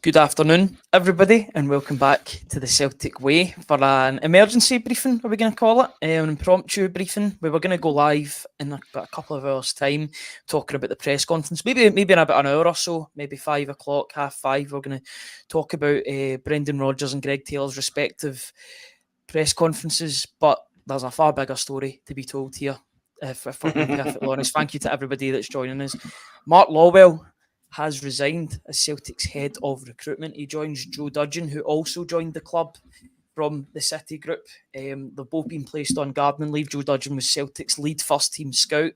Good afternoon, everybody, and welcome back to the Celtic Way for an emergency briefing, are we going to call it? An impromptu briefing. We were going to go live in about a couple of hours' time, talking about the press conference, maybe in about an hour or so, maybe 5 o'clock, 5:30. We're going to talk about Brendan Rodgers and Greg Taylor's respective press conferences, but there's a far bigger story to be told here, if we're being perfectly honest. Thank you to everybody that's joining us. Mark Lawwell has resigned as Celtic's head of recruitment. He joins Joe Dudgeon, who also joined the club from the City group. They've both been placed on gardening leave. Joe Dudgeon was Celtic's lead first team scout.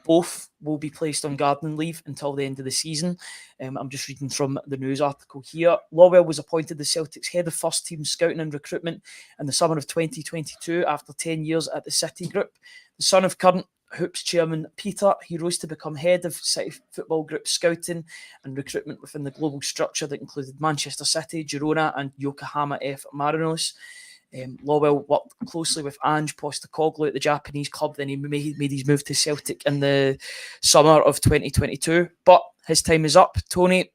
Both will be placed on gardening leave until the end of the season. I'm just reading from the news article here. Lawwell was appointed the Celtic's head of first team scouting and recruitment in the summer of 2022 after 10 years at the City group. The son of current Hoops chairman Peter, he rose to become head of City Football Group scouting and recruitment within the global structure that included Manchester City, Girona and Yokohama F. Marinos. Lawwell worked closely with Ange Postecoglou at the Japanese club. Then he made his move to Celtic in the summer of 2022. But his time is up. Tony,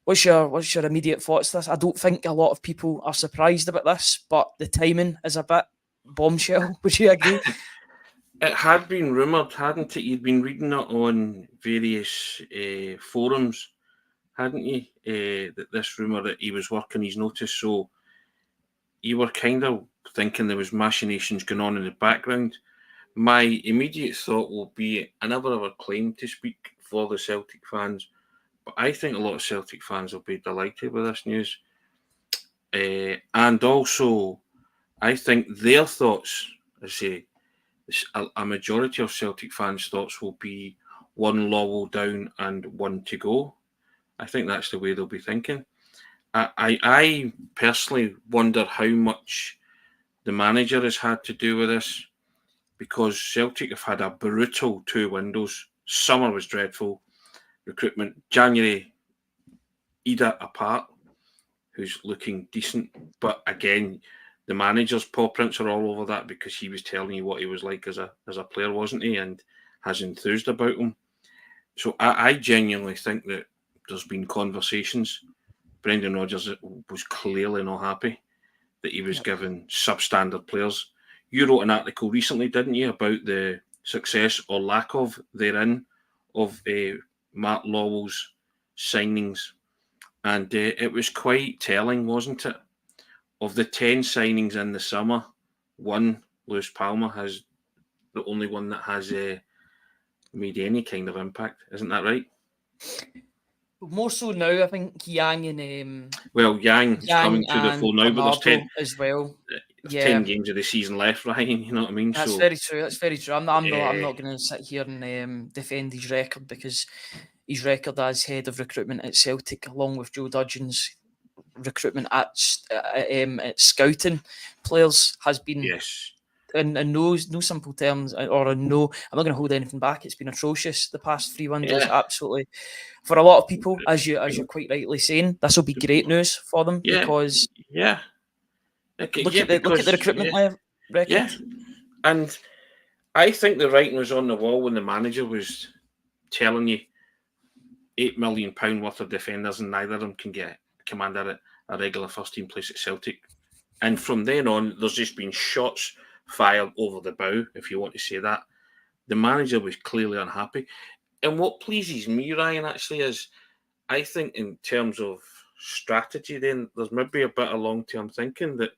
what's your immediate thoughts on this? I don't think a lot of people are surprised about this, but the timing is a bit bombshell. Would you agree? It had been rumoured, hadn't it? You'd been reading it on various forums, hadn't you? That this rumour that he was working his notice, so you were kind of thinking there was machinations going on in the background. My immediate thought will be, I never ever claimed to speak for the Celtic fans, but I think a lot of Celtic fans will be delighted with this news. And also, I think their thoughts, I say, a majority of Celtic fans' thoughts will be one Lawwell down and one to go. I think that's the way they'll be thinking. I personally wonder how much the manager has had to do with this, because Celtic have had a brutal 2 windows. Summer was dreadful. Recruitment, January, Ida apart, who's looking decent. But again, the manager's paw prints are all over that, because he was telling you what he was like as a player, wasn't he? And has enthused about him. So I genuinely think that there's been conversations. Brendan Rodgers was clearly not happy that he was given substandard players. You wrote an article recently, didn't you, about the success or lack of therein of Mark Lawwell's signings. And it was quite telling, wasn't it? Of the 10 signings in the summer, one, Lewis Palmer, has the only one that has made any kind of impact. Isn't that right? More so now, I think Yang and Yang is coming to the fore now, but there's 10 as well. There's 10 games of the season left, Ryan. You know what I mean? That's very true. That's very true. I'm not going to sit here and defend his record, because his record as head of recruitment at Celtic, along with Joe Dudgeon's recruitment at scouting players, has been in no simple terms, or no, I'm not going to hold anything back. It's been atrocious the past 3 windows. Absolutely, for a lot of people, as you're quite rightly saying, this will be great news for them, because look at the recruitment record. Yeah, and I think the writing was on the wall when the manager was telling you £8 million worth of defenders, and neither of them can command a regular first team place at Celtic. And from then on, there's just been shots fired over the bow, if you want to say that. The manager was clearly unhappy. And what pleases me, Ryan, actually, is I think in terms of strategy, then there's maybe a bit of long-term thinking that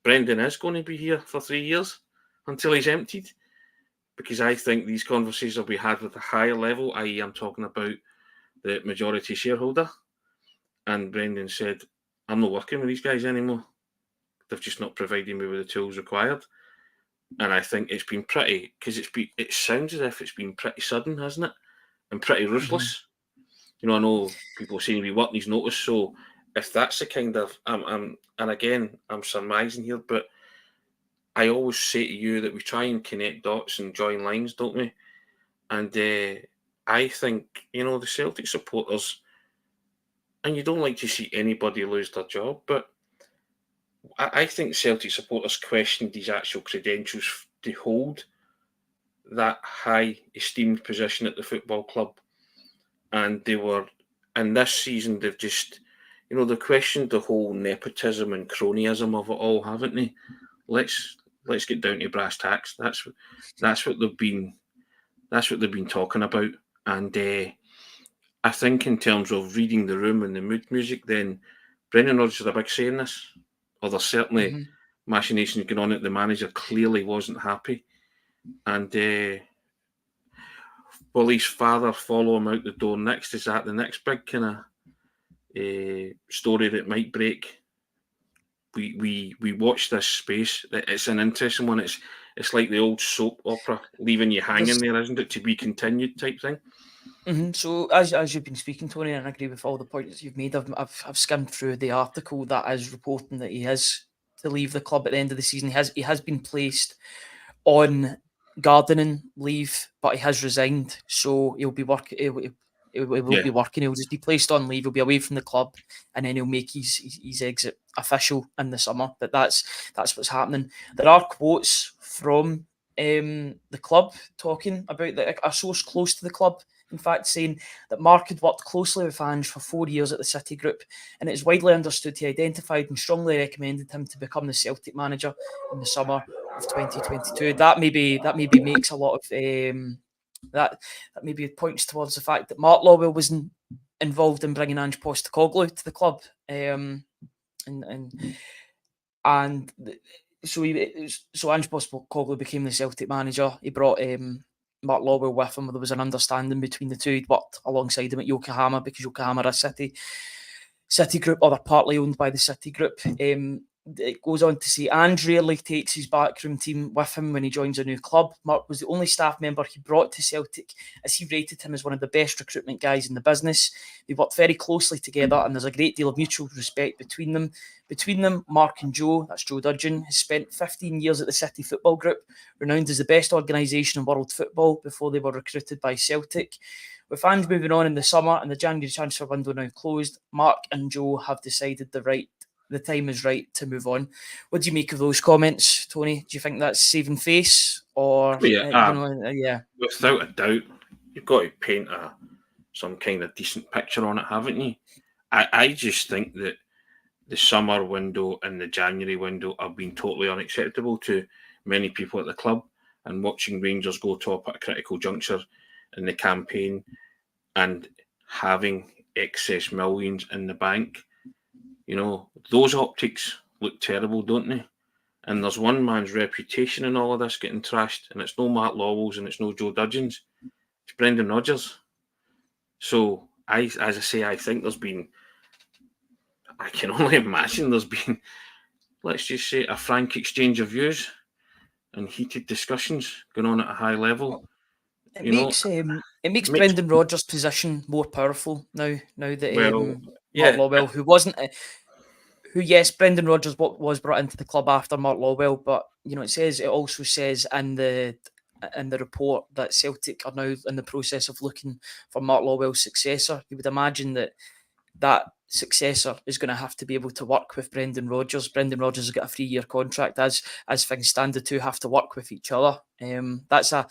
Brendan is going to be here for 3 years until he's emptied. Because I think these conversations will be had with a higher level, i.e. I'm talking about the majority shareholder. And Brendan said, I'm not working with these guys anymore. They've just not provided me with the tools required. And I think it's been pretty, because it sounds as if it's been pretty sudden, hasn't it? And pretty ruthless. You know, I know people are saying we work these notice, so if that's the kind of, and again, I'm surmising here, but I always say to you that we try and connect dots and join lines, don't we? And I think, you know, the Celtic supporters, and you don't like to see anybody lose their job, but I think Celtic supporters questioned his actual credentials to hold that high esteemed position at the football club. And they were and this season they've just, they've questioned the whole nepotism and cronyism of it all, haven't they? Let's get down to brass tacks. That's what they've been talking about, and I think in terms of reading the room and the mood music, then Brendan Rodgers had a big say in this. Or there's certainly machinations going on that the manager clearly wasn't happy, and will his father follow him out the door next? Is that the next big kind of story that might break? We watch this space. It's an interesting one. It's like the old soap opera, leaving you hanging there, isn't it? To be continued type thing. So as you've been speaking, Tony, and I agree with all the points you've made, I've skimmed through the article that is reporting that he is to leave the club at the end of the season. He has been placed on gardening leave, but he has resigned, so he'll be working. He won't be working. He'll just be placed on leave. He'll be away from the club, and then he'll make his exit official in the summer. But that's what's happening. There are quotes from the club talking about a source close to the club, in fact, saying that Mark had worked closely with Ange for 4 years at the City Group, and it is widely understood he identified and strongly recommended him to become the Celtic manager in the summer of 2022. That maybe makes a lot of that maybe points towards the fact that Mark Lawwell wasn't involved in bringing Ange Postecoglou to the club, and so Ange Postecoglou became the Celtic manager. He brought Mark Lawwell with him. There was an understanding between the two. He'd worked alongside him at Yokohama because Yokohama are a City Group, or they're partly owned by the City Group. It goes on to say Ange rarely takes his backroom team with him when he joins a new club. Mark was the only staff member he brought to Celtic, as he rated him as one of the best recruitment guys in the business. They worked very closely together, and there's a great deal of mutual respect between them. Between them, Mark and Joe, that's Joe Dudgeon, has spent 15 years at the City Football Group, renowned as the best organisation in world football before they were recruited by Celtic. With Ange moving on in the summer and the January transfer window now closed, Mark and Joe have decided the time is right to move on. What do you make of those comments, Tony? Do you think that's saving face, or yeah? Without a doubt, you've got to paint some kind of decent picture on it, haven't you? I just think that the summer window and the January window have been totally unacceptable to many people at the club, and watching Rangers go top at a critical juncture in the campaign and having excess millions in the bank. Those optics look terrible, don't they? And there's one man's reputation in all of this getting trashed, and it's no Mark Lawwell's and it's no Joe Dudgeon's. It's Brendan Rodgers. So, as I say, I think I can only imagine there's been, let's just say, a frank exchange of views and heated discussions going on at a high level. It makes Brendan Rodgers' position more powerful now that Mark Lawwell, Brendan Rodgers was brought into the club after Mark Lawwell, but it also says in the report that Celtic are now in the process of looking for Mark Lawwell's successor. You would imagine that successor is going to have to be able to work with Brendan Rodgers. Brendan Rodgers has got a 3-year contract. As things stand, the two have to work with each other. That's a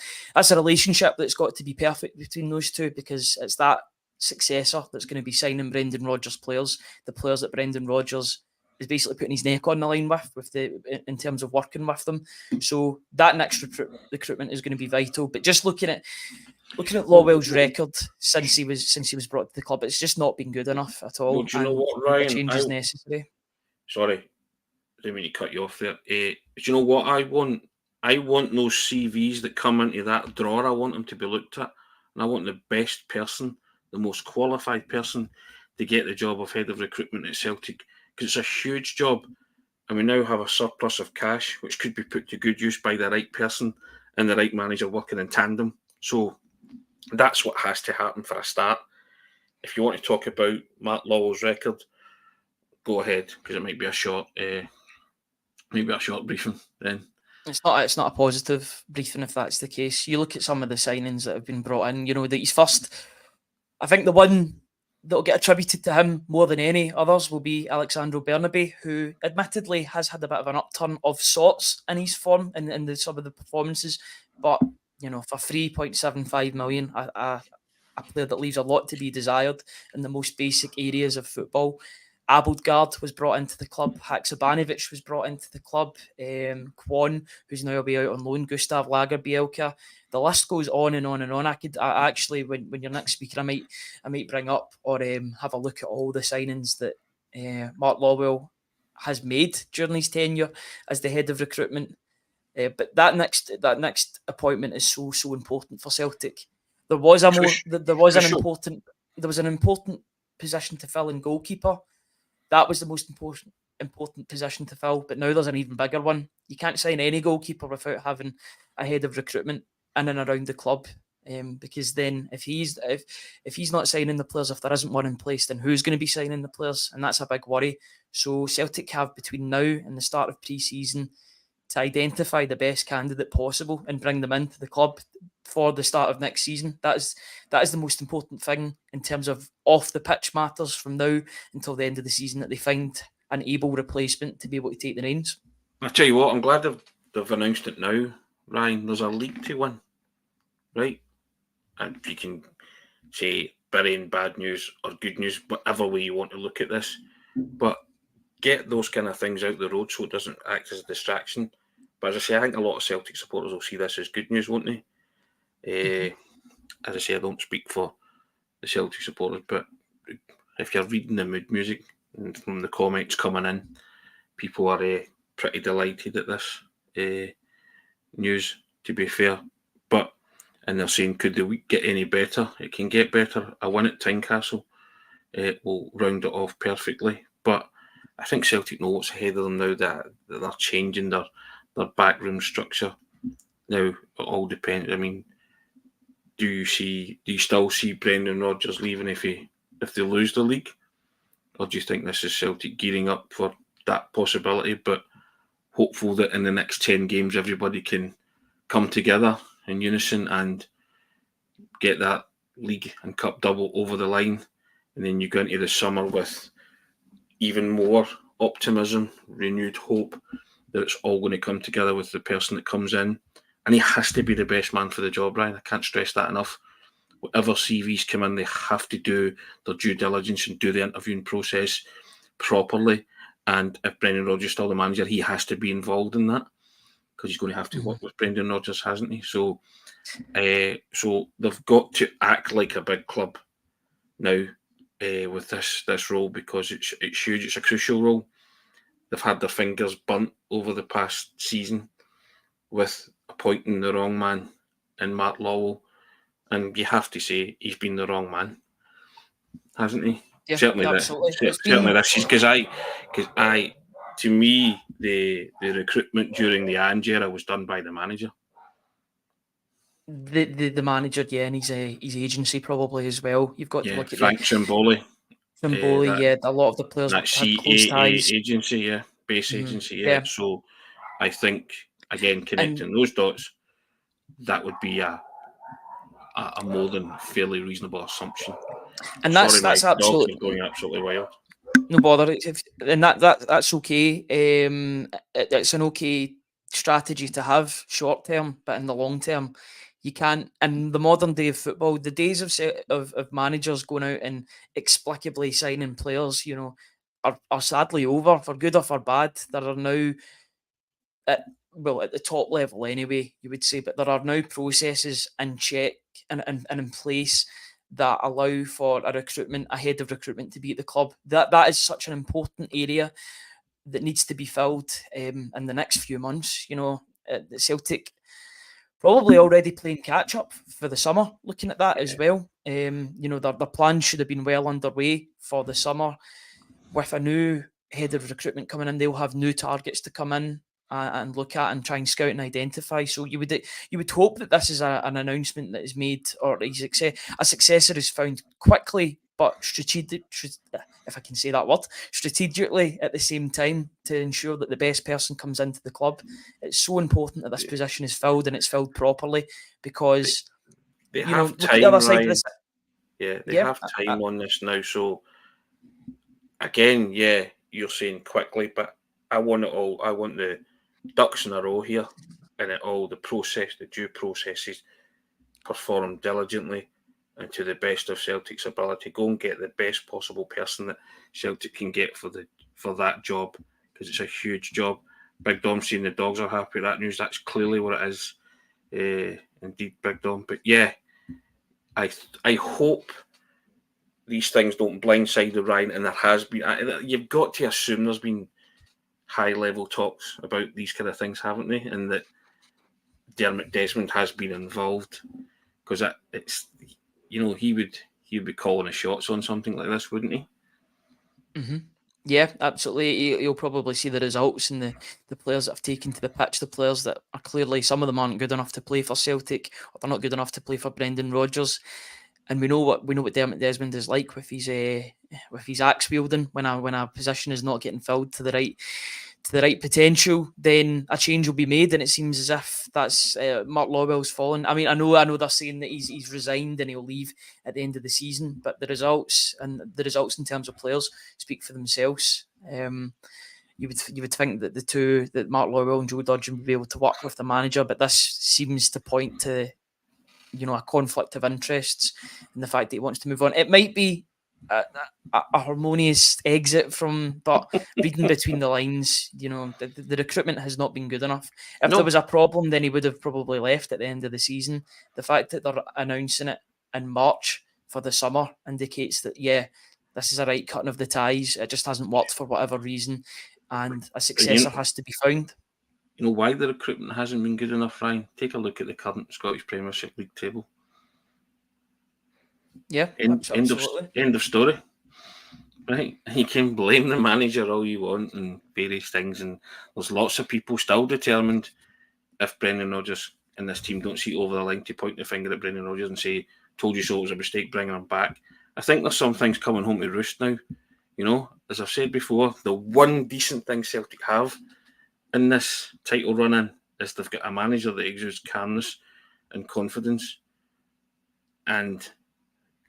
relationship that's got to be perfect between those two, because it's that successor that's going to be signing Brendan Rodgers players, the players that Brendan Rodgers is basically putting his neck on the line in terms of working with them. So that next recruitment is going to be vital. But just looking at Lawwell's record since he was brought to the club, it's just not been good enough at all. Well, do you know what, Ryan? A change is necessary. Sorry, I didn't mean to cut you off there. Do you know what I want? I want those CVs that come into that drawer. I want them to be looked at, and I want the best person, the most qualified person, to get the job of head of recruitment at Celtic, because it's a huge job, and we now have a surplus of cash which could be put to good use by the right person and the right manager working in tandem. So that's what has to happen for a start. If you want to talk about Mark Lawwell's record, go ahead, because it might be a short briefing then. It's not a positive briefing if that's the case. You look at some of the signings that have been brought in, that he's first. I think the one that'll get attributed to him more than any others will be Alexandro Bernabe, who admittedly has had a bit of an upturn of sorts in his form and some of the performances, but for 3.75 million, a player that leaves a lot to be desired in the most basic areas of football. Abildgaard was brought into the club. Haksabanovic was brought into the club. Kwon, who's now be out on loan. Gustav Lagerbielke. The list goes on and on and on. I actually, when you're next speaker, I might bring up or have a look at all the signings that Mark Lawwell has made during his tenure as the head of recruitment. But that next appointment is so important for Celtic. There was an important position to fill in goalkeeper. That was the most important position to fill, but now there's an even bigger one. You can't sign any goalkeeper without having a head of recruitment in and around the club, because then if he's not signing the players, if there isn't one in place, then who's going to be signing the players? And that's a big worry. So Celtic have between now and the start of pre-season to identify the best candidate possible and bring them into the club for the start of next season. That is the most important thing in terms of off the pitch matters from now until the end of the season, that they find an able replacement to be able to take the reins. I tell you what, I'm glad they've announced it now, Ryan. There's a league to win, right? And you can say burying bad news or good news, whatever way you want to look at this, but get those kind of things out the road so it doesn't act as a distraction. But as I say, I think a lot of Celtic supporters will see this as good news, won't they? As I say, I don't speak for the Celtic supporters, but if you're reading the mood music and from the comments coming in, people are pretty delighted at this news, to be fair. And they're saying, could the week get any better? It can get better. A win at Tynecastle will round it off perfectly. But I think Celtic know what's ahead of them now, that they're changing their backroom structure. Now, it all depends. I mean, do you still see Brendan Rodgers leaving if they lose the league? Or do you think this is Celtic gearing up for that possibility, but hopeful that in the next 10 games everybody can come together in unison and get that league and cup double over the line, and then you go into the summer with even more optimism, renewed hope that it's all going to come together with the person that comes in. And he has to be the best man for the job, Ryan. I can't stress that enough. Whatever CVs come in, they have to do their due diligence and do the interviewing process properly. And if Brendan Rodgers is still the manager, he has to be involved in that, because he's going to have to work with Brendan Rodgers, hasn't he? So they've got to act like a big club now with this role, because it's huge. It's a crucial role. They've had their fingers burnt over the past season with appointing the wrong man in Mark Lawwell, and you have to say he's been the wrong man, hasn't he? Yeah, certainly absolutely. Certainly this season, because to me, the recruitment during the Ange era was done by the manager. The manager, yeah, and his agency probably as well. You've got to look at Frank Cimboli. Cimboli, a lot of the players that had close ties. agency, base agency, So I think, again, connecting those dots, that would be a more than fairly reasonable assumption. And that's absolutely going absolutely wild. No bother, and that's okay. It's an okay strategy to have short term, but in the long term, you can't. In the modern day of football, the days of managers going out and explicably signing players, are sadly over, for good or for bad. There are now, at the top level anyway, you would say, but there are now processes in check and in place that allow for a head of recruitment to be at the club. That is such an important area that needs to be filled in the next few months. The Celtic probably already playing catch up for the summer, looking at that as well. Their plans should have been well underway for the summer. With a new head of recruitment coming in, they'll have new targets to come in and look at and try and scout and identify. So you would hope that this is an announcement that is made, or a successor is found quickly, but if I can say that word, strategically at the same time, to ensure that the best person comes into the club. It's so important that this position is filled, and it's filled properly, because they have time. The other side of this, they have time on this now. So again, you're saying quickly, but I want it all. I want the ducks in a row here, and the due processes performed diligently. and to the best of Celtic's ability, go and get the best possible person that Celtic can get for that job, because it's a huge job. Big Dom saying the dogs are happy with that news. That's clearly what it is. Indeed, Big Dom. But yeah, I hope these things don't blindside the Ryan, and there has been. You've got to assume there's been high-level talks about these kind of things, haven't they? And that Dermot Desmond has been involved, because it's, he would be calling the shots on something like this, wouldn't he? Mm-hmm. Yeah, absolutely. You'll probably see the results in the players that have taken to the pitch, the players that are clearly, some of them aren't good enough to play for Celtic, or they're not good enough to play for Brendan Rodgers. And we know what Dermot Desmond is like with his axe wielding. When a position is not getting filled to the right potential, then a change will be made, and it seems as if that's Mark Lawwell's fallen. I mean, I know they're saying that he's resigned and he'll leave at the end of the season, but the results in terms of players speak for themselves. You would think that Mark Lawwell and Joe Dodgen would be able to work with the manager, but this seems to point to a conflict of interests and the fact that he wants to move on. It might be a harmonious exit but reading between the lines, the recruitment has not been good enough. If there was a problem, then he would have probably left at the end of the season. The fact that they're announcing it in March for the summer indicates that, this is a right cutting of the ties. It just hasn't worked for whatever reason, and a successor has to be found. You know why the recruitment hasn't been good enough, Ryan? Take a look at the current Scottish Premiership League table. Yeah, absolutely. End of story. Right? You can blame the manager all you want and various things, and there's lots of people still determined, if Brendan Rodgers and this team don't see it over the line, to point the finger at Brendan Rodgers and say, "Told you so, it was a mistake bringing him back." I think there's some things coming home to roost now. As I've said before, the one decent thing Celtic have in this title run-in is they've got a manager that exudes calmness and confidence, and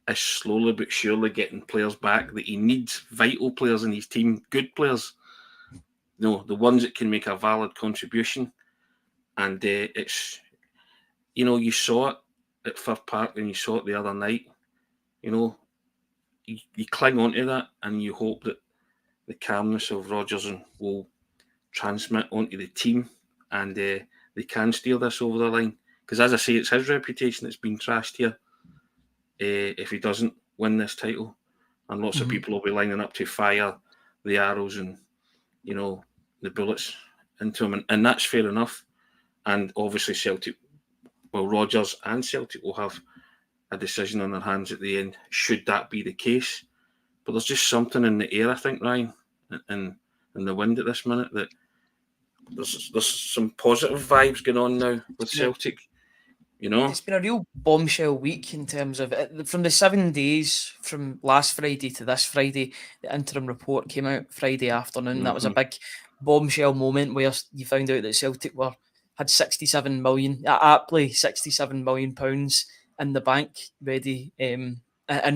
is slowly but surely getting players back that he needs, vital players in his team, good players, the ones that can make a valid contribution. And it's, you saw it at Firth Park and you saw it the other night. You cling on to that and you hope that the calmness of Rodgers will transmit onto the team, and they can steer this over the line. Because as I say, it's his reputation that's been trashed here if he doesn't win this title, and lots of people will be lining up to fire the arrows and the bullets into him, and that's fair enough. And obviously Rodgers and Celtic will have a decision on their hands at the end, should that be the case. But there's just something in the air, I think, Ryan, and in the wind at this minute, that there's some positive vibes going on now with Celtic. It's been a real bombshell week in terms of from the 7 days from last Friday to this Friday. The interim report came out Friday afternoon. That was a big bombshell moment where you found out that Celtic had 67 million, aptly 67 million pounds in the bank, ready in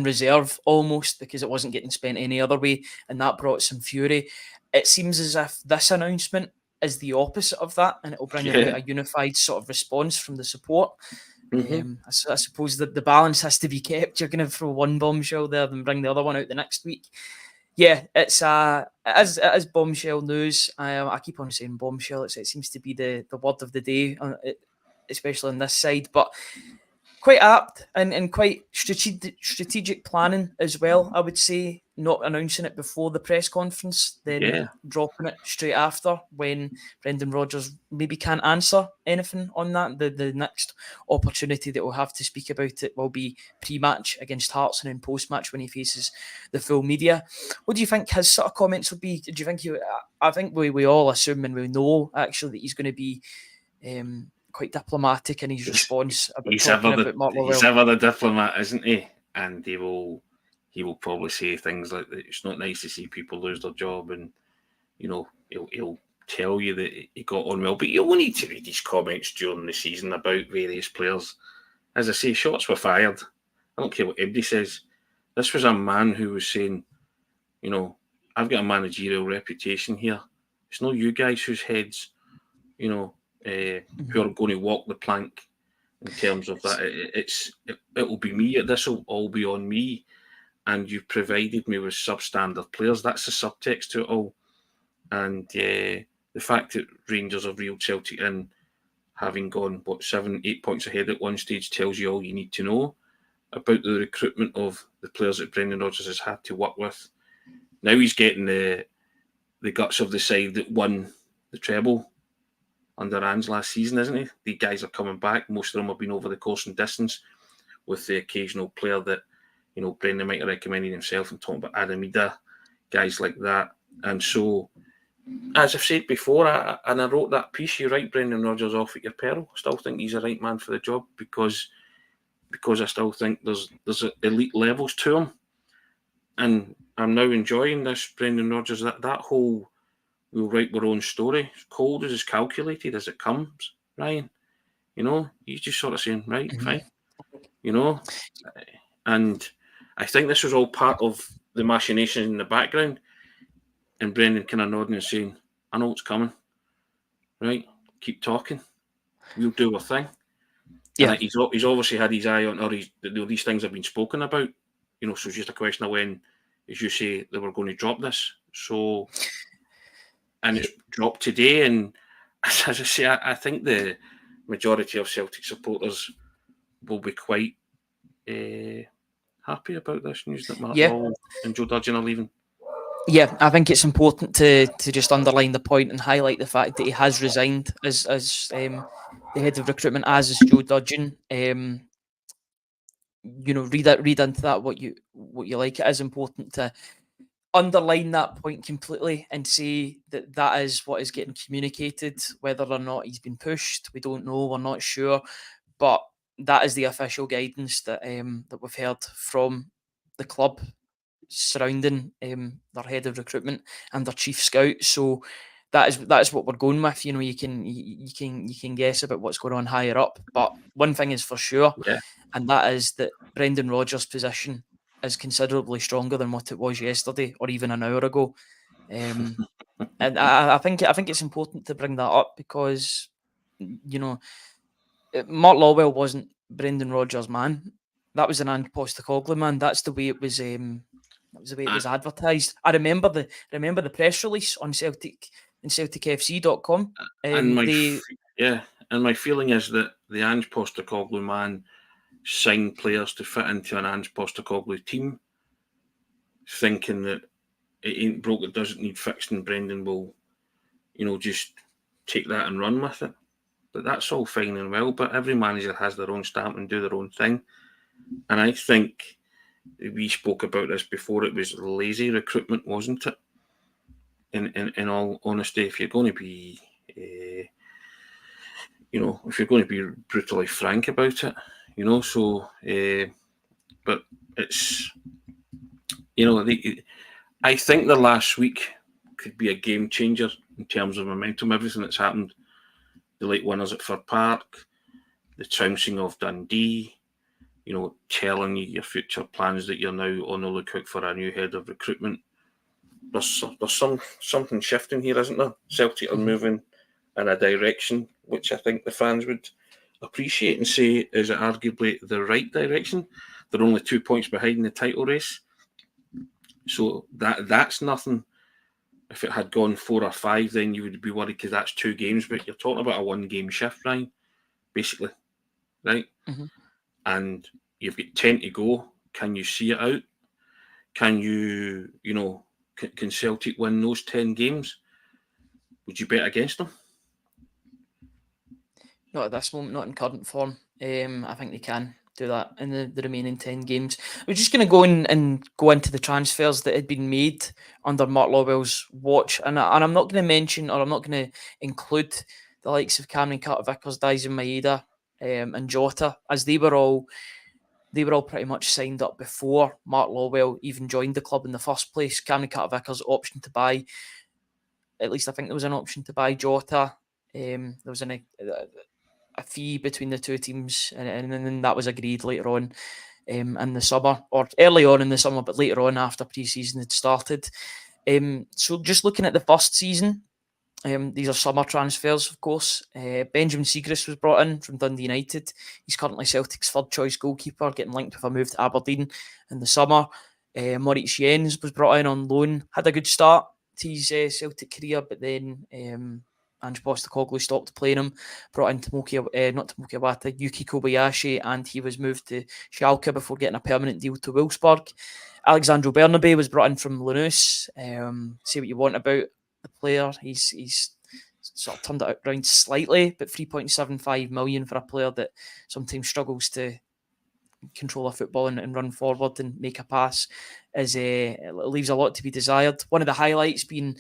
reserve almost, because it wasn't getting spent any other way, and that brought some fury. It seems as if this announcement is the opposite of that, and it will bring about a unified sort of response from the support. I suppose that the balance has to be kept. You're going to throw one bombshell there, then bring the other one out the next week. Yeah, it is bombshell news. I keep on saying bombshell. It seems to be the word of the day, especially on this side. But quite apt and quite strategic planning as well, I would say, not announcing it before the press conference, then dropping it straight after when Brendan Rodgers maybe can't answer anything on that. The next opportunity that we'll have to speak about it will be pre-match against Hearts and then post-match when he faces the full media. What do you think his sort of comments would be? Do you think I think we all assume and we know actually that he's going to be quite diplomatic in his response about talking about Mark Lawwell. He's ever the diplomat, isn't he? And he will probably say things like that. It's not nice to see people lose their job, and he'll tell you that he got on well. But you only need to read his comments during the season about various players. As I say, shots were fired. I don't care what anybody says. This was a man who was saying, I've got a managerial reputation here. It's not you guys whose heads, who are going to walk the plank in terms of that. It will be me. This will all be on me, and you've provided me with substandard players. That's the subtext to it all. And the fact that Rangers have reeled Celtic in, having gone 7-8 points ahead at one stage, tells you all you need to know about the recruitment of the players that Brendan Rodgers has had to work with. Now he's getting the guts of the side that won the treble under Ange last season, isn't he? The guys are coming back. Most of them have been over the course and distance, with the occasional player that, Brendan might have recommended himself, and talking about Adamida, guys like that. And so, as I've said before, I wrote that piece, you write Brendan Rodgers off at your peril. I still think he's the right man for the job because I still think there's elite levels to him. And I'm now enjoying this Brendan Rodgers, that whole we'll write our own story. As cold as calculated as it comes, Ryan. He's just sort of saying, right, fine. And I think this was all part of the machination in the background. And Brendan kind of nodding and saying, I know what's coming. Right? Keep talking. We'll do our thing. Yeah. And he's obviously had his eye on, or these things have been spoken about. So it's just a question of when, as you say, they were going to drop this. So, and it's dropped today. And as I say, I think the majority of Celtic supporters will be quite happy about this news that Mark Lawwell and Joe Dudgeon are leaving. Yeah, I think it's important to just underline the point and highlight the fact that he has resigned as the head of recruitment, as is Joe Dudgeon. Read into that what you like. It is important to underline that point completely and say that is what is getting communicated. Whether or not he's been pushed, we don't know. We're not sure, but that is the official guidance that we've heard from the club surrounding their head of recruitment and their chief scout. So that is what we're going with. You can guess about what's going on higher up, but one thing is for sure, and that is that Brendan Rodgers' position is considerably stronger than what it was yesterday or even an hour ago. And I think it's important to bring that up because Mark Lawwell wasn't Brendan Rodgers' man. That was an Ange Postecoglou man. That's the way it was. That was the way it was advertised. I remember the press release on Celtic and CelticFC.com. And my feeling is that the Ange Postecoglou man signed players to fit into an Ange Postecoglou team, thinking that it ain't broke, it doesn't need fixing. Brendan will, just take that and run with it. But that's all fine and well. But every manager has their own stamp and do their own thing. And I think we spoke about this before. It was lazy recruitment, wasn't it? In all honesty, if you're going to be, if you're going to be brutally frank about it, but it's, I think the last week could be a game changer in terms of momentum. Everything that's happened, the late winners at Fir Park, the trouncing of Dundee, telling you your future plans, that you're now on the lookout for a new head of recruitment. There's something shifting here, isn't there? Celtic are moving in a direction which I think the fans would appreciate and say is arguably the right direction. They're only 2 points behind in the title race. So that's nothing. If it had gone 4 or 5, then you would be worried because that's 2 games. But you're talking about a 1-game shift, Ryan, basically, right? Mm-hmm. And you've got 10 to go. Can you see it out? Can you, can Celtic win those 10 games? Would you bet against them? Not at this moment, not in current form. I think they can do that in the remaining 10 games. We're just going to go in and go into the transfers that had been made under Mark Lawwell's watch. And I'm not going to mention, or I'm not going to include the likes of Cameron Carter-Vickers, Dyson Maeda, and Jota, as they were all pretty much signed up before Mark Lawwell even joined the club in the first place. Cameron Carter-Vickers' option to buy, at least I think there was an option to buy Jota. There was a fee between the two teams, and then that was agreed later on in the summer, or early on in the summer, but later on after pre-season had started. So just looking at the first season, These are summer transfers, of course. Benjamin Siegrist was brought in from Dundee United. He's currently Celtic's third choice goalkeeper, getting linked with a move to Aberdeen in the summer. Moritz Jens was brought in on loan, had a good start to his Celtic career, but then Ange Postecoglou stopped playing him, brought in Yuki Kobayashi, and he was moved to Schalke before getting a permanent deal to Wolfsburg. Alexandro Bernabe was brought in from Lanús. Say what you want about the player, he's sort of turned it around slightly, but 3.75 million for a player that sometimes struggles to control a football and run forward and make a pass leaves a lot to be desired. One of the highlights being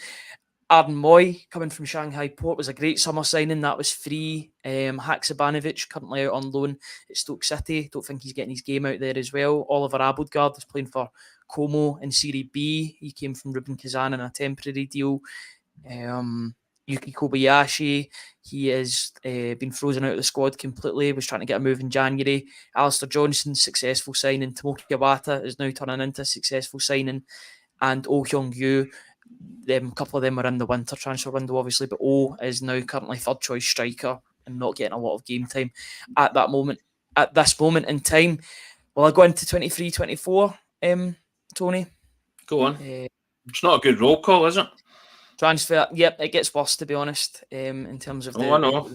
Arden Moy coming from Shanghai Port was a great summer signing. That was free. Haksabanovic currently out on loan at Stoke City. Don't think he's getting his game out there as well. Oliver Abildgaard is playing for Como in Serie B. He came from Rubin Kazan on a temporary deal. Yuki Kobayashi, he has been frozen out of the squad completely, was trying to get a move in January. Alistair Johnson, successful signing. Tomoki Iwata is now turning into a successful signing. And Oh Hyung-yu, a couple of them are in the winter transfer window, obviously, but Oh is now currently third choice striker and not getting a lot of game time at this moment in time. Will I go into 23-24, Tony? Go on. It's not a good roll call, is it? Transfer, yep, it gets worse, to be honest, in terms of I know.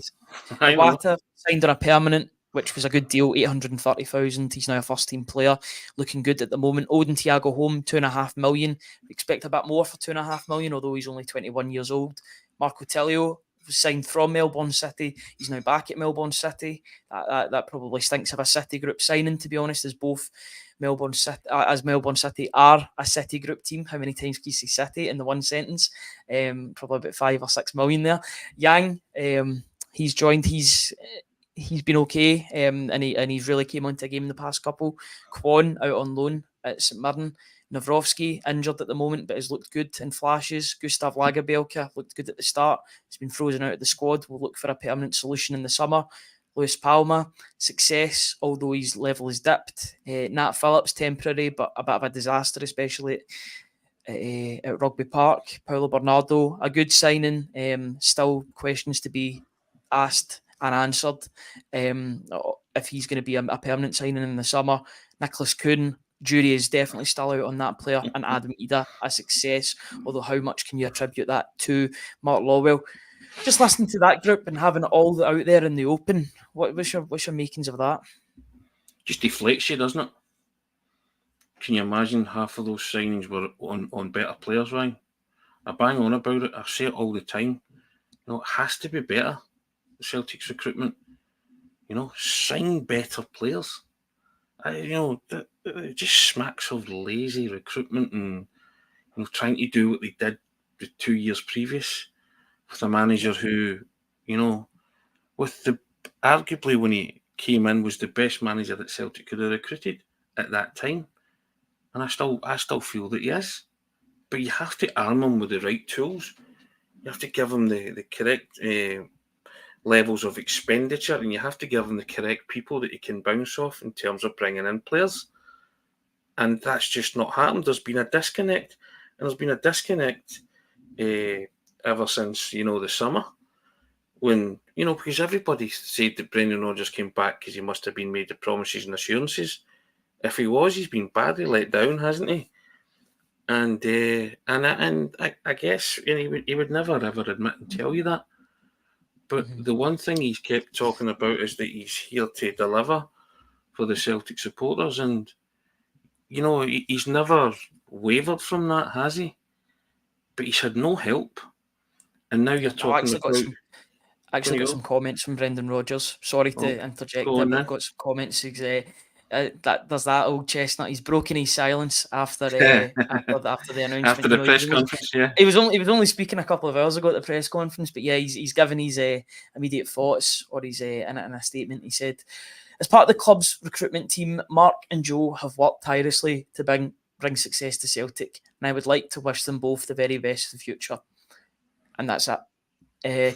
Iwata signed on a permanent, which was a good deal, 830,000. He's now a first-team player, looking good at the moment. Odin Thiago Home, 2.5 million. We expect a bit more for 2.5 million, although he's only 21 years old. Marco Tellio was signed from Melbourne City. He's now back at Melbourne City. That probably stinks of a City Group signing, to be honest, as Melbourne City are a City Group team. How many times can you say City in the one sentence? Probably about 5 or 6 million there. Yang, he's joined. He's been okay, and he's really came onto a game in the past couple. Kwon out on loan at St Mirren. Nawrowski injured at the moment, but has looked good in flashes. Gustav Lagerbielke looked good at the start. He's been frozen out of the squad. We'll look for a permanent solution in the summer. Lewis Palma, success, although his level is dipped. Nat Phillips, temporary, but a bit of a disaster, especially at Rugby Park. Paulo Bernardo, a good signing. Still questions to be asked and answered if he's going to be a permanent signing in the summer. Nicholas Kuhn, jury is definitely still out on that player. And Adam Ida, a success, although how much can you attribute that to Mark Lawwell? Just listening to that group and having it all out there in the open, what's your makings of that? Just deflates you, doesn't it? Can you imagine half of those signings were on better players, Ryan? I bang on about it. I say it all the time. It has to be better. Celtic's recruitment. Sign better players. It just smacks of lazy recruitment and trying to do what they did the 2 years previous with a manager who, arguably when he came in was the best manager that Celtic could have recruited at that time, and I still feel that he is. But you have to arm him with the right tools. You have to give him the correct levels of expenditure, and you have to give him the correct people that he can bounce off in terms of bringing in players. And that's just not happened. There's been a disconnect, and there's been a disconnect ever since, the summer, when, because everybody said that Brendan Rodgers came back because he must have been made the promises and assurances. If he was, he's been badly let down, hasn't he? And I guess he would never ever admit and tell you that. But the one thing he's kept talking about is that he's here to deliver for the Celtic supporters, and he's never wavered from that, has he? But he's had no help. And now you're talking about... I actually got some comments from Brendan Rodgers. Sorry to interject there, but I've got some comments. He's, that there's that old chestnut. He's broken his silence after the announcement. After the press conference, yeah. He was only speaking a couple of hours ago at the press conference, but yeah, he's given his immediate thoughts, or he's in a statement. He said, as part of the club's recruitment team, Mark and Joe have worked tirelessly to bring success to Celtic, and I would like to wish them both the very best for the future. And that's it.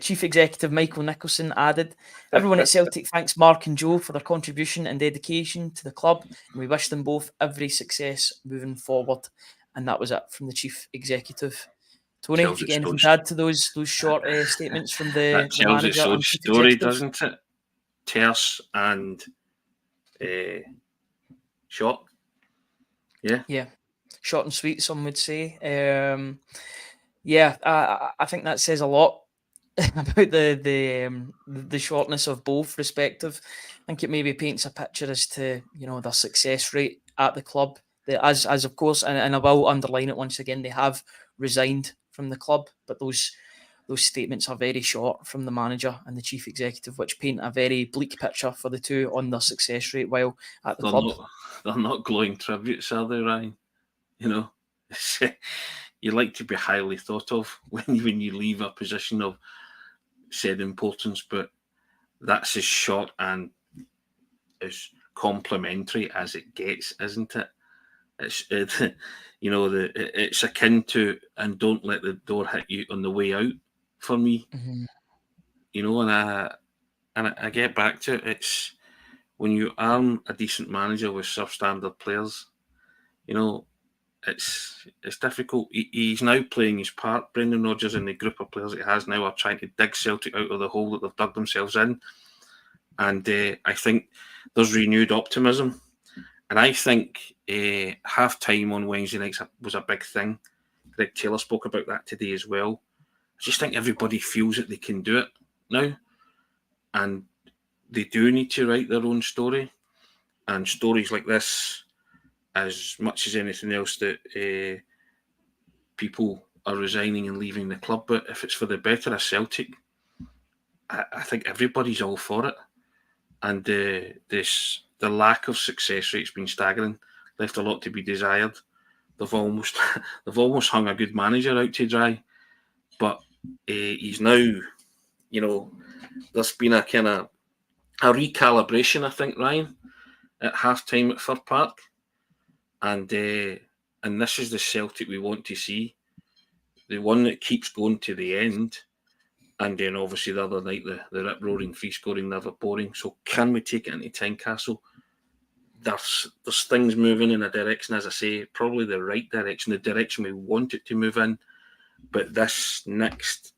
Chief Executive Michael Nicholson added, everyone at Celtic thanks Mark and Joe for their contribution and dedication to the club, and we wish them both every success moving forward. And that was it from the Chief Executive. Tony, have you got anything to add to those short statements from the manager and chief story, executive? doesn't it? Terse and short. Yeah, short and sweet, some would say. I think that says a lot about the shortness of both respective. I think it maybe paints a picture as to their success rate at the club. As of course, and I will underline it once again, they have resigned from the club, but those statements are very short from the manager and the chief executive, which paint a very bleak picture for the two on their success rate while at the club. They're not glowing tributes, are they, Ryan? You like to be highly thought of when you leave a position of said importance, but that's as short and as complimentary as it gets, isn't it? It's akin to, and don't let the door hit you on the way out for me. Mm-hmm. And I get back to it. It's when you arm a decent manager with substandard players, it's difficult. He's now playing his part. Brendan Rodgers and the group of players he has now are trying to dig Celtic out of the hole that they've dug themselves in. And I think there's renewed optimism. And I think half-time on Wednesday nights was a big thing. Greg Taylor spoke about that today as well. I just think everybody feels that they can do it now. And they do need to write their own story. And stories like this, as much as anything else, that people are resigning and leaving the club, but if it's for the better of Celtic, I think everybody's all for it. And the lack of success rate's been staggering, left a lot to be desired. They've almost hung a good manager out to dry, but he's now, there's been a kind of a recalibration, I think, Ryan, at half-time at Fir Park. And this is the Celtic we want to see. The one that keeps going to the end. And then obviously the other night, the rip-roaring, free-scoring, never boring. So can we take it into Tynecastle? There's things moving in a direction, as I say, probably the right direction, the direction we want it to move in. But this next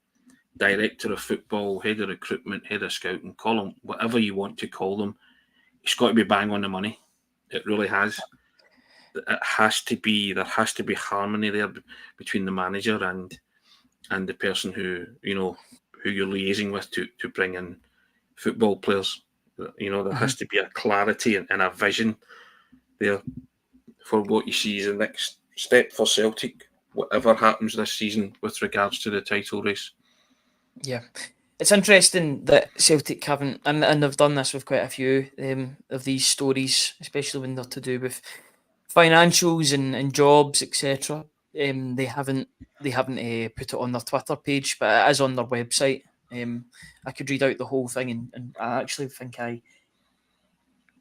director of football, head of recruitment, head of scouting, call them whatever you want to call them, it's got to be bang on the money. It really has. There has to be harmony there between the manager and the person who you're liaising with to bring in football players. There has to be a clarity and a vision there for what you see as the next step for Celtic, whatever happens this season with regards to the title race. Yeah. It's interesting that Celtic haven't, and they've done this with quite a few of these stories, especially when they're to do with financials and jobs, etc. They haven't put it on their Twitter page, but it is on their website. I could read out the whole thing, and I actually think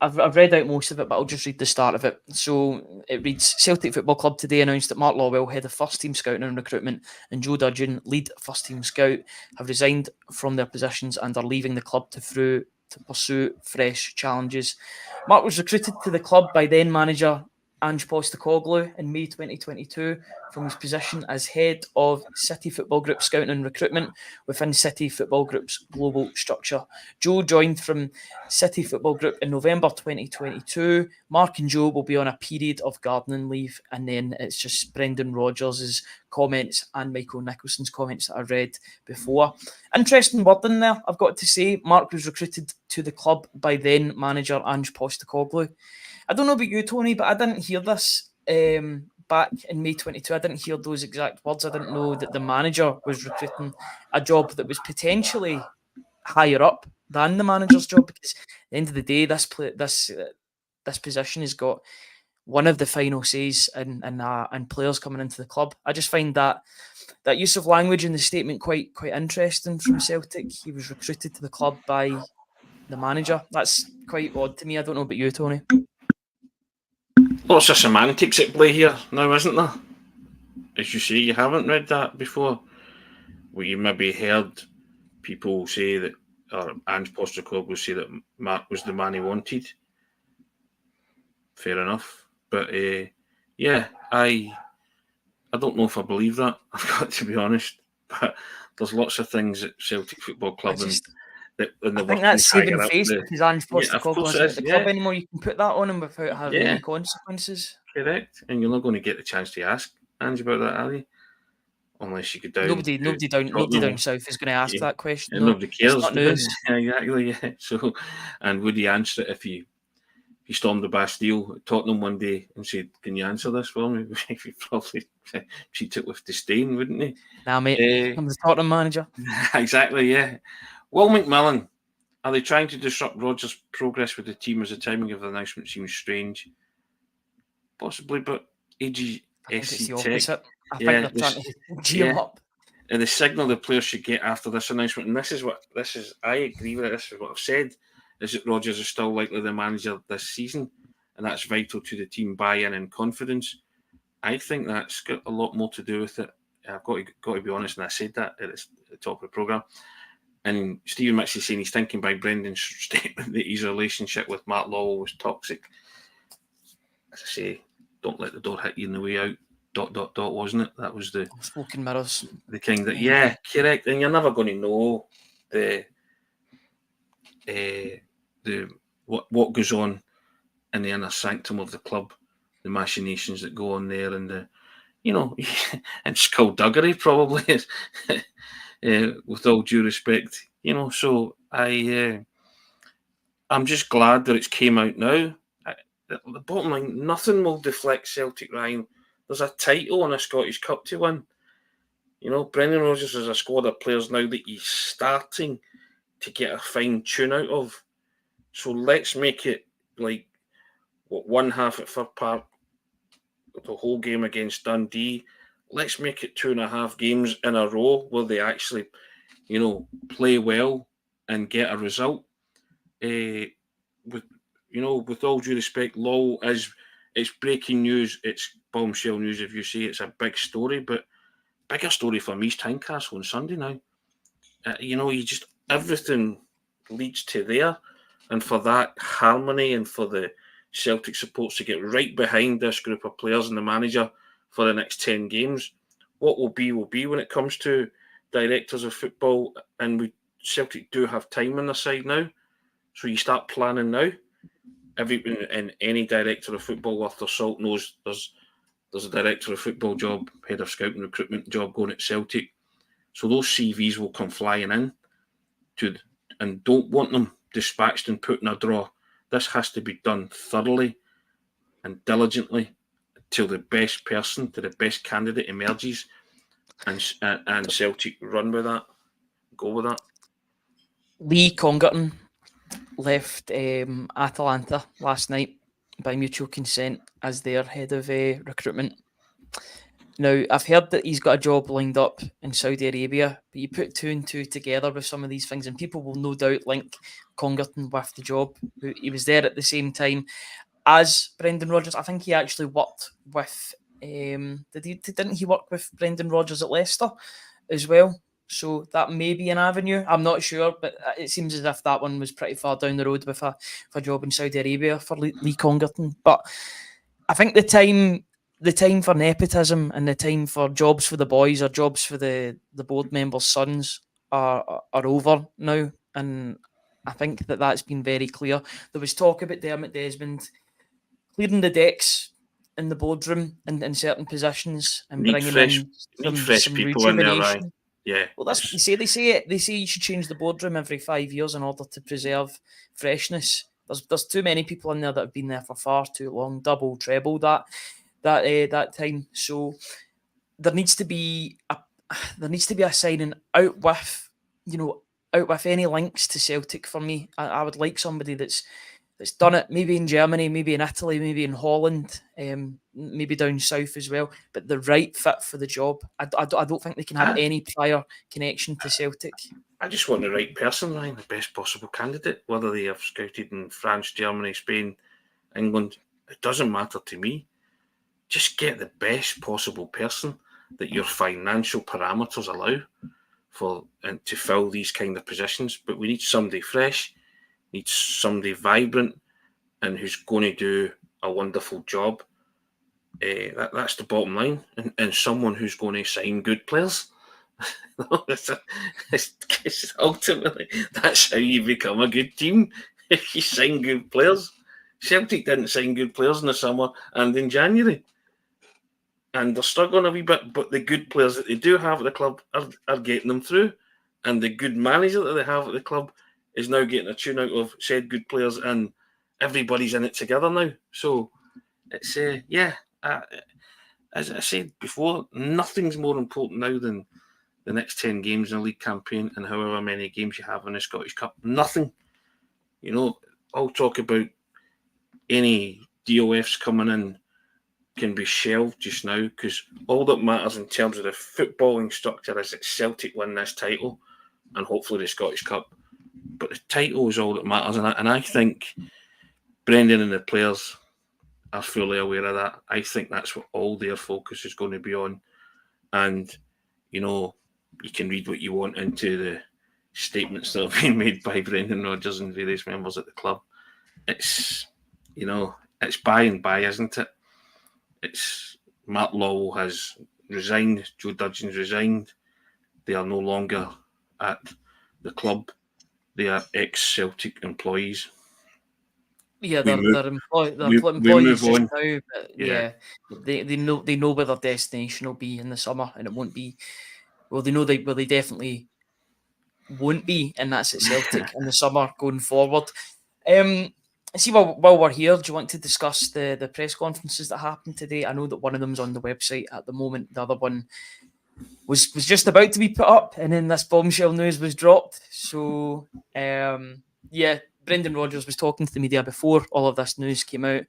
I've read out most of it, but I'll just read the start of it. So it reads: Celtic Football Club today announced that Mark Lawwell, head of first team scouting and recruitment, and Joe Dudgeon, lead first team scout, have resigned from their positions and are leaving the club to pursue fresh challenges. Mark was recruited to the club by then manager Ange Postecoglou in May 2022 from his position as head of City Football Group Scouting and Recruitment within City Football Group's global structure. Joe joined from City Football Group in November 2022. Mark and Joe will be on a period of gardening leave, and then it's just Brendan Rodgers' comments and Michael Nicholson's comments that I read before. Interesting wording there, I've got to say. Mark was recruited to the club by then manager Ange Postecoglou. I don't know about you, Tony, but I didn't hear this back in May 22. I didn't hear those exact words. I didn't know that the manager was recruiting a job that was potentially higher up than the manager's job, because at the end of the day, this position has got one of the final says and players coming into the club. I just find that use of language in the statement quite interesting from Celtic. He was recruited to the club by the manager. That's quite odd to me. I don't know about you, Tony. Lots of semantics at play here now, isn't there? As you say, you haven't read that before. Well, you maybe heard people say that, or Ange Postecoglou say that Mark was the man he wanted. Fair enough. But, I I don't know if I believe that. I've got to be honest, but there's lots of things at Celtic Football Club and the I think working that's saving higher up. face because Ange Yeah, of Postecoglou course it isn't at is. the club Yeah, anymore. You can put that on him without having yeah, any consequences. correct. And you're not going to get the chance to ask Ange about that, are you? Unless you go down to Nobody down Tottenham. south is going to ask Yeah, that question. and No, nobody it's cares. not news. Exactly. Yeah. So, and would he answer it if you stormed the Bastille at Tottenham one day and said, "Can you answer this for me?" He'd probably treat it with disdain, wouldn't he? Nah, mate, I'm the Tottenham manager. Exactly. Yeah. Will McMillan, are they trying to disrupt Rodgers' progress with the team as the timing of the announcement seems strange? Possibly, but I think it's AGSC the Tech, opposite. I think yeah, they're trying to G him yeah, up. and the signal the players should get after this announcement, and I agree with it, this is what I've said, is that Rodgers is still likely the manager this season, and that's vital to the team buy-in and confidence. I think that's got a lot more to do with it. I've got to be honest, and I said that at the top of the programme. And Stephen Mitchell saying he's thinking by Brendan's statement that his relationship with Matt Lawwell was toxic. As I say, don't let the door hit you on the way out. ... wasn't it? That was the Smoking mirrors. kind that, yeah, correct. And you're never going to know the what goes on in the inner sanctum of the club, the machinations that go on there, and and skullduggery probably is, with all due respect, So I'm just glad that it's came out now. The bottom line, nothing will deflect Celtic, Ryan. There's a title and a Scottish Cup to win. Brendan Rodgers has a squad of players now that he's starting to get a fine tune out of. So let's make it like one half at Fir Park, the whole game against Dundee. Let's make it 2.5 games in a row where they actually, play well and get a result. With all due respect, it's breaking news, it's bombshell news if you say it's a big story, but bigger story for me is Tynecastle on Sunday now. You just, everything leads to there, and for that harmony and for the Celtic supports to get right behind this group of players and the manager for the next 10 games. What will be when it comes to directors of football, and Celtic do have time on their side now, so you start planning now. Everyone and any director of football worth their salt knows there's a director of football job, head of scouting recruitment job going at Celtic. So those CVs will come flying in and don't want them dispatched and put in a drawer. This has to be done thoroughly and diligently till the best person, to the best candidate emerges, and Celtic run with that, go with that. Lee Congerton left Atalanta last night by mutual consent as their head of recruitment. Now, I've heard that he's got a job lined up in Saudi Arabia, but you put 2 and 2 together with some of these things, and people will no doubt link Congerton with the job. He was there at the same time as Brendan Rodgers. I think he actually worked with. Didn't he work with Brendan Rodgers at Leicester as well? So that may be an avenue. I'm not sure, but it seems as if that one was pretty far down the road with a job in Saudi Arabia for Lee Congerton. But I think the time for nepotism and the time for jobs for the boys or jobs for the board members' sons are over now. And I think that's been very clear. There was talk about Dermot Desmond clearing the decks in the boardroom and in certain positions and bringing in some people in there, right? rejuvenation. Yeah. Well, that's what they say. They say you should change the boardroom every 5 years in order to preserve freshness. There's too many people in there that have been there for far too long, double, treble that time. So there needs to be a signing out with any links to Celtic for me. I would like somebody that's done it, maybe in Germany, maybe in Italy, maybe in Holland, maybe down south as well, but the right fit for the job. I don't think they can have any prior connection to Celtic. I just want the right person, Ryan, the best possible candidate, whether they have scouted in France, Germany, Spain, England, it doesn't matter to me. Just get the best possible person that your financial parameters allow and to fill these kind of positions. But we need somebody fresh, need somebody vibrant, and who's going to do a wonderful job. that's the bottom line, and someone who's going to sign good players. It's ultimately, that's how you become a good team. If you sign good players. Celtic didn't sign good players in the summer and in January. And they're struggling a wee bit, but the good players that they do have at the club are getting them through. And the good manager that they have at the club is now getting a tune out of said good players, and everybody's in it together now. So it's, as I said before, nothing's more important now than the next 10 games in the league campaign and however many games you have in the Scottish Cup. Nothing. I'll talk about any DOFs coming in can be shelved just now, because all that matters in terms of the footballing structure is that Celtic win this title and hopefully the Scottish Cup. But the title is all that matters, and I think Brendan and the players are fully aware of that. I think that's what all their focus is going to be on. And, you can read what you want into the statements that have been made by Brendan Rodgers and various members at the club. It's, it's by and by, isn't it? It's Matt Lawwell has resigned, Joe Dudgeon's resigned. They are no longer at the club. They are ex-Celtic employees. Yeah, they're we employees move just on. now, but they know where their destination will be in the summer, and it won't be. Well, they know they definitely won't be, and that's at Celtic in the summer going forward. See, while we're here, do you want to discuss the press conferences that happened today? I know that one of them's on the website at the moment. The other one was just about to be put up, and then this bombshell news was dropped. So, Brendan Rodgers was talking to the media before all of this news came out.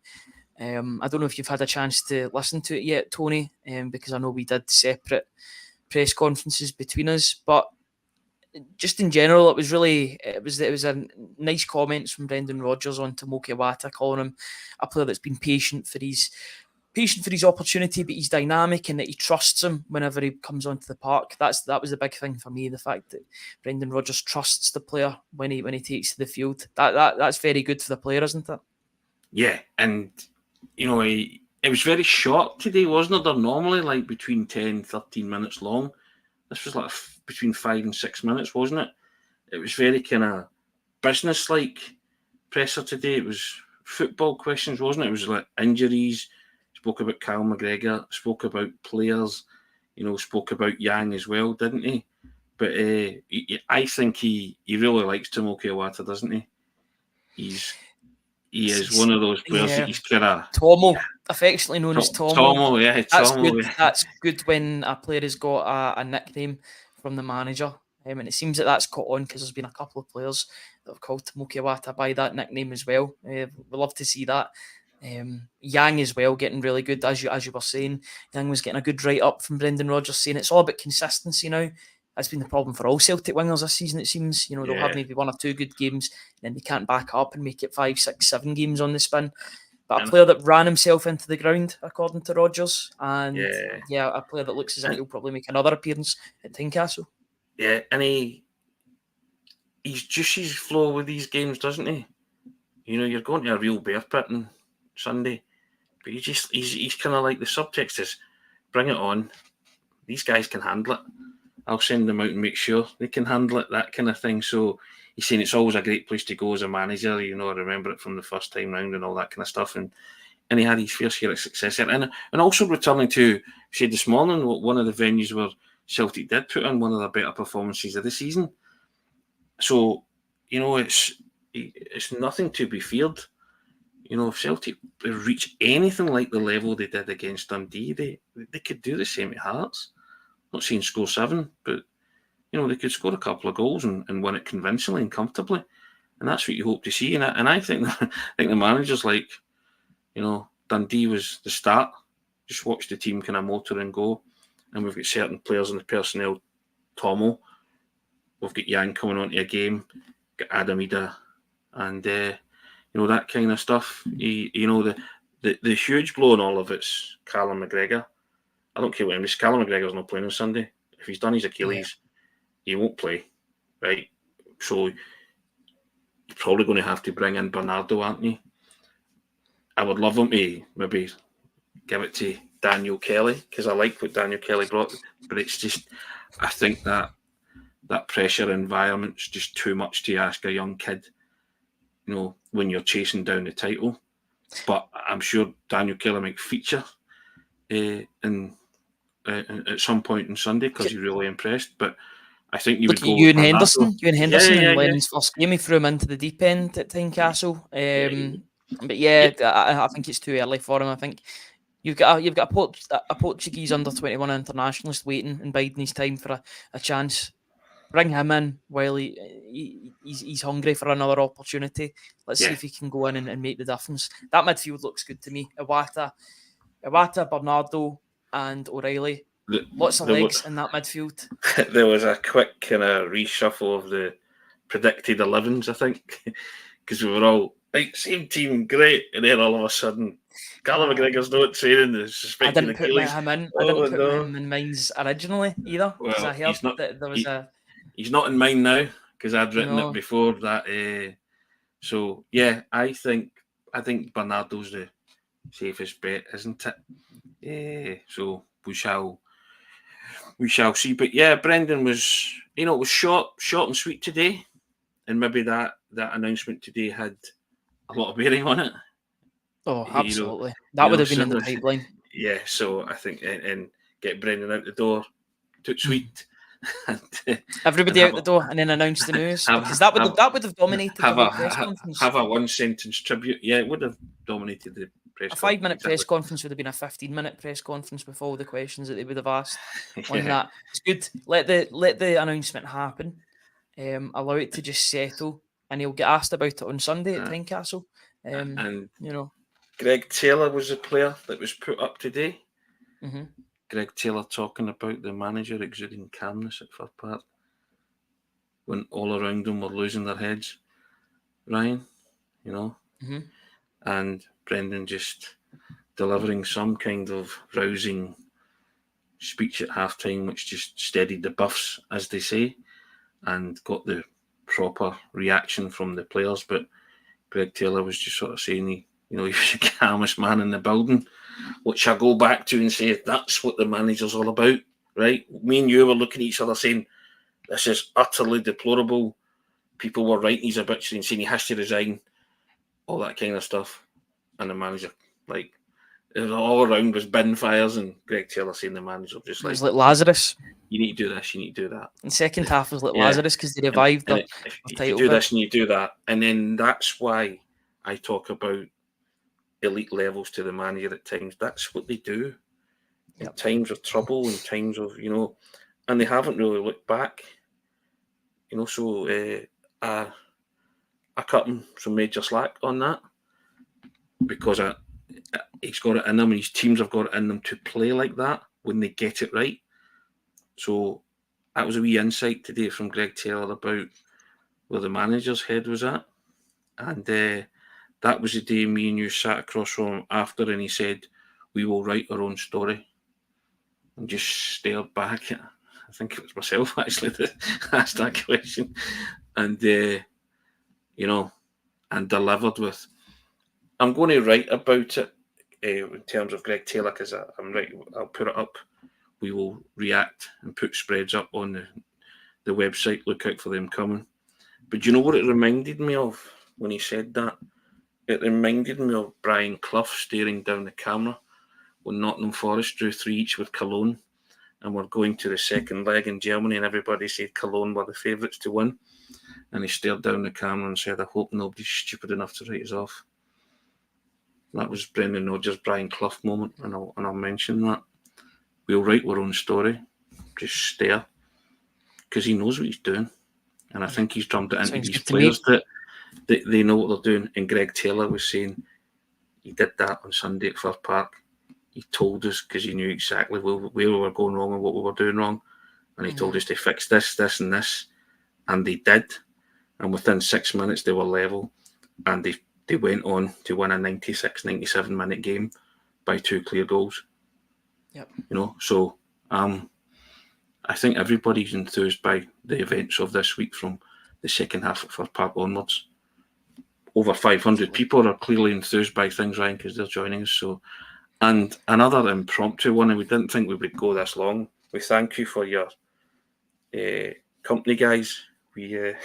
I don't know if you've had a chance to listen to it yet, Tony, because I know we did separate press conferences between us, but just in general, it was a nice comments from Brendan Rodgers on Tomo Iwata, calling him a player that's been patient for his opportunity, but he's dynamic and that he trusts him whenever he comes onto the park. That was the big thing for me, the fact that Brendan Rodgers trusts the player when he takes to the field. That's very good for the player, isn't it? Yeah, and it was very short today, wasn't it? They're normally like between 10, 13 minutes long. This was like between 5 and 6 minutes, wasn't it? It was very kind of business-like presser today. It was football questions, wasn't it? It was like injuries, spoke about Cal McGregor, spoke about players, spoke about Yang as well, didn't he? But I think he really likes Tomo Iwata, doesn't he? He is one of those players that he's kind of... Tomo, affectionately known as Tomo. Tomo, yeah. That's good. Yeah. That's good when a player has got a nickname from the manager. And it seems that that's caught on, because there's been a couple of players that have called Tomo Iwata by that nickname as well. We love to see that. Yang as well, getting really good, as you were saying. Yang was getting a good write-up from Brendan Rodgers, saying it's all about consistency now. That's been the problem for all Celtic wingers this season, it seems. They'll have maybe one or two good games, and then they can't back up and make it 5, 6, 7 games on the spin. But a player that ran himself into the ground, according to Rodgers, and a player that looks as if he'll probably make another appearance at Tynecastle. Yeah, and he's just his flow with these games, doesn't he? You're going to a real bear pit on Sunday, but he's kind of like, the subtext is, bring it on. These guys can handle it. I'll send them out and make sure they can handle it, that kind of thing. So he's saying it's always a great place to go as a manager. I remember it from the first time round and all that kind of stuff. And he had his fair share of success here. And also returning to, said this morning, one of the venues where Celtic did put in one of their better performances of the season. So, it's nothing to be feared. If Celtic reach anything like the level they did against Dundee, they could do the same at Hearts. Not saying score 7, but they could score a couple of goals and win it convincingly and comfortably, and that's what you hope to see. And I think the manager's like, Dundee was the start. Just watch the team kind of motor and go, and we've got certain players in the personnel. Tomo, we've got Yang coming onto a game, got Adam Ida, and that kind of stuff. The huge blow in all of it's Callum McGregor. I don't care what him. Callum McGregor's not playing on Sunday. If he's done his Achilles, he won't play, right? So you're probably going to have to bring in Bernardo, aren't you? I would love him to maybe give it to Daniel Kelly, because I like what Daniel Kelly brought, but it's just, I think that pressure environment's just too much to ask a young kid, when you're chasing down the title. But I'm sure Daniel Kelly might feature at some point on Sunday, because he's really impressed. But I think you would go Ewan with Henderson. Ewan Henderson in Lennon's yeah. first game, he threw him into the deep end at Tynecastle. But yeah, I think it's too early for him. I think you've got a Portuguese under-21 internationalist waiting and biding his time for a chance. Bring him in while he's hungry for another opportunity. Let's see if he can go in and make the difference. That midfield looks good to me. Iwata, Bernardo, and O'Reilly. Lots of legs in that midfield. There was a quick kind of reshuffle of the predicted 11s, I think, because we were all like, same team, great, and then all of a sudden, Callum McGregor's not training. I didn't put him in. I didn't put him in mines originally either, because I heard that there was he's not in mine now, because I'd written it before that. So yeah, I think Bernardo's the safest bet, isn't it? So we shall see. But yeah, Brendan was, it was short and sweet today, and maybe that announcement today had a lot of bearing on it. Oh, absolutely. That would have been in the pipeline. Yeah, so I think and get Brendan out the door, took sweet. Everybody out the door, and then announce the news, because that would have dominated the whole press conference. Have a one-sentence tribute. Yeah, it would have dominated the press conference. A 5-minute press conference would have been a 15-minute press conference with all the questions that they would have asked on that. It's good. Let the announcement happen. Allow it to just settle, and he'll get asked about it on Sunday at Tynecastle. And Greg Taylor was the player that was put up today. Mm-hmm. Greg Taylor talking about the manager exuding calmness at Fir Park when all around them were losing their heads, Ryan, Mm-hmm. And Brendan just delivering some kind of rousing speech at halftime, which just steadied the buffs, as they say, and got the proper reaction from the players. But Greg Taylor was just sort of saying he was the calmest man in the building, which I go back to and say that's what the manager's all about, right? Me and you were looking at each other saying, this is utterly deplorable. People were writing his obituary and saying he has to resign, all that kind of stuff. And the manager, it was all around was bin fires, and Greg Taylor saying the manager just it was like Lazarus. You need to do this, you need to do that. And second half was like Lazarus, because they revived the title. You do this and you do that. And then that's why I talk about elite levels to the manager at times. That's what they do. In times of trouble, in times of, and they haven't really looked back. So I cut him some major slack on that, because he's got it in them, and his teams have got it in them to play like that when they get it right. So that was a wee insight today from Greg Taylor about where the manager's head was at. And that was the day me and you sat across from him after, and he said, we will write our own story. And just stared back at, I think it was myself actually that asked that question. And, and delivered with, I'm going to write about it in terms of Greg Taylor, because I'm right, I'll put it up. We will react and put spreads up on the website. Look out for them coming. But you know what it reminded me of when he said that? It reminded me of Brian Clough staring down the camera when Nottingham Forest drew 3 each with Cologne, and we're going to the second leg in Germany, and everybody said Cologne were the favourites to win. And he stared down the camera and said, I hope nobody's stupid enough to write us off. That was Brendan Rodgers' Brian Clough moment, and I'll mention that. We'll write our own story. Just stare. Because he knows what he's doing. And I think he's drummed it into these players that they know what they're doing. And Greg Taylor was saying he did that on Sunday at Fir Park. He told us, because he knew exactly where we were going wrong and what we were doing wrong. And he told us to fix this, this and this. And they did. And within 6 minutes, they were level. And they went on to win a 96, 97-minute game by 2 clear goals. Yep. So I think everybody's enthused by the events of this week from the second half of Fir Park onwards. Over 500 people are clearly enthused by things, Ryan, because they're joining us. So And another impromptu one, and we didn't think we would go this long. We thank you for your company, guys. We were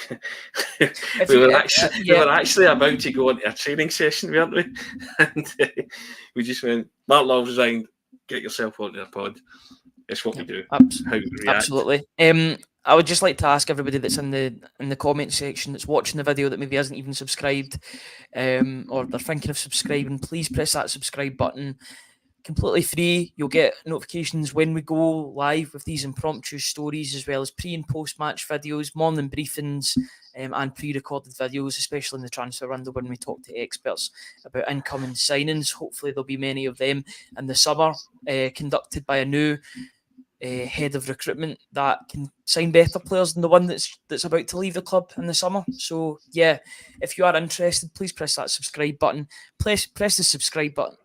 actually about to go into a training session, weren't we? And we just went, Mark Lawwell resigned. Get yourself onto the pod. It's what we do. How we react. Absolutely. I would just like to ask everybody that's in the comment section that's watching the video that maybe hasn't even subscribed, or they're thinking of subscribing, please press that subscribe button. Completely free. You'll get notifications when we go live with these impromptu stories, as well as pre and post match videos, morning briefings, and pre-recorded videos, especially in the transfer window when we talk to experts about incoming signings. Hopefully there'll be many of them in the summer, conducted by a new head of recruitment that can sign better players than the one that's about to leave the club in the summer. So yeah, if you are interested, please press that subscribe button. Press the subscribe button.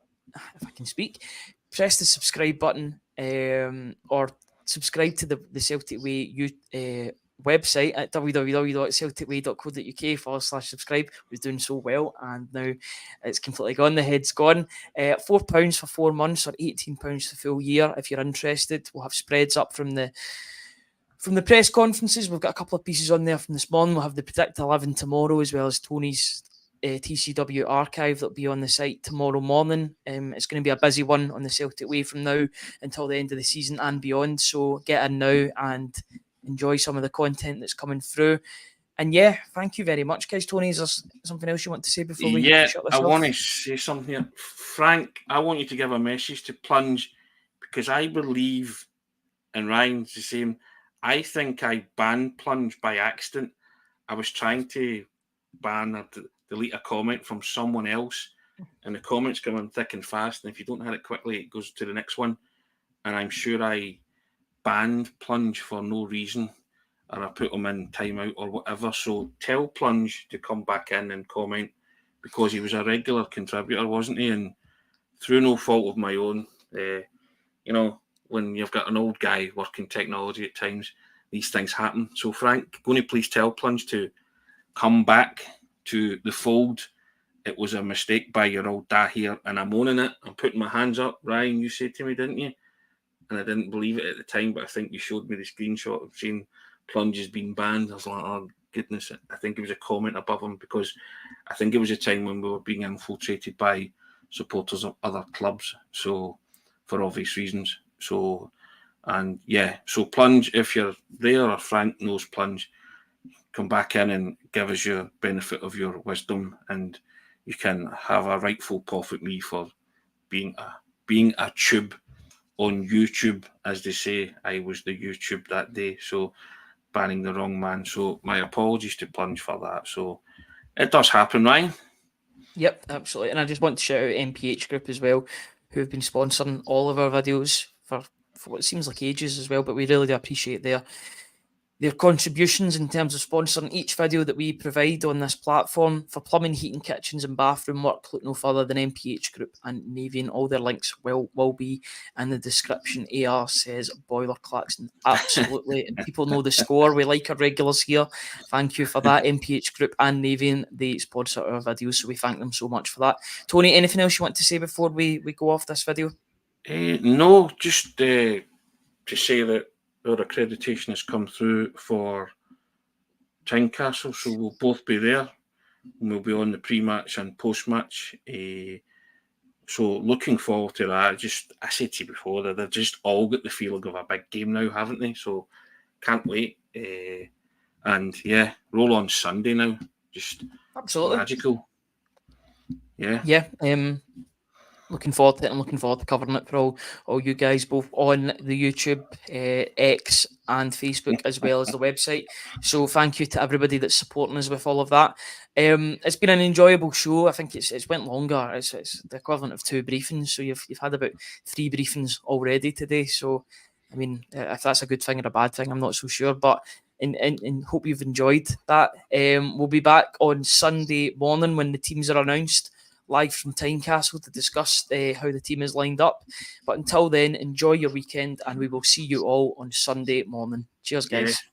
If I can speak, press the subscribe button, or subscribe to the Celtic Way website at www.celticway.co.uk/subscribe. Was doing so well, and now it's completely gone. The head's gone. £4 for 4 months, or £18 for the full year. If you're interested, we'll have spreads up from the press conferences. We've got a couple of pieces on there from this morning. We'll have the Predict 11 tomorrow, as well as Tony's TCW archive that'll be on the site tomorrow morning. It's going to be a busy one on the Celtic Way from now until the end of the season and beyond. So get in now and enjoy some of the content that's coming through. And yeah, thank you very much, guys. Tony, is there something else you want to say before we shut this off? I want to say something here. Frank, I want you to give a message to Plunge, because I believe, and Ryan's the same, I think I banned Plunge by accident. I was trying to ban or delete a comment from someone else, and the comments come in thick and fast, and if you don't hit it quickly, it goes to the next one. And I'm sure I banned Plunge for no reason, or I put him in timeout or whatever. So tell Plunge to come back in and comment, because he was a regular contributor, wasn't he? And through no fault of my own, when you've got an old guy working technology at times, these things happen. So Frank, going to please tell Plunge to come back to the fold. It was a mistake by your old dad here, and I'm owning it. I'm putting my hands up. Ryan, you said to me, didn't you? And I didn't believe it at the time, but I think you showed me the screenshot of saying Plunge has been banned. I was like, oh goodness, I think it was a comment above him, because I think it was a time when we were being infiltrated by supporters of other clubs, so for obvious reasons. So Plunge, if you're there, or Frank knows Plunge, come back in and give us your benefit of your wisdom, and you can have a rightful pop at me for being a tube on YouTube, as they say. I was the YouTube that day, so banning the wrong man. So my apologies to Plunge for that. So it does happen, Ryan. Yep, absolutely. And I just want to shout out MPH Group as well, who have been sponsoring all of our videos for what seems like ages as well, but we really do appreciate their contributions in terms of sponsoring each video that we provide on this platform. For plumbing, heating, kitchens and bathroom work, look no further than MPH Group and Navian. All their links will be in the description. AR says Boiler Claxton. Absolutely. People know the score. We like our regulars here. Thank you for that. MPH Group and Navian, they sponsor our videos, so we thank them so much for that. Tony, anything else you want to say before we go off this video? No, just to say that our accreditation has come through for Tynecastle, so we'll both be there, and we'll be on the pre-match and post-match. So looking forward to that. I said to you before that they've just all got the feeling of a big game now, haven't they? So can't wait. And yeah, roll on Sunday now. Just absolutely magical. Yeah. Yeah. Looking forward to it, and looking forward to covering it for all you guys, both on the YouTube, X and Facebook, as well as the website. So thank you to everybody that's supporting us with all of that. It's been an enjoyable show. I think it's went longer. It's the equivalent of 2 briefings. So you've had about 3 briefings already today. So, I mean, if that's a good thing or a bad thing, I'm not so sure. But and hope you've enjoyed that. We'll be back on Sunday morning when the teams are announced, live from Tynecastle, to discuss how the team is lined up. But until then, enjoy your weekend, and we will see you all on Sunday morning. Cheers, guys.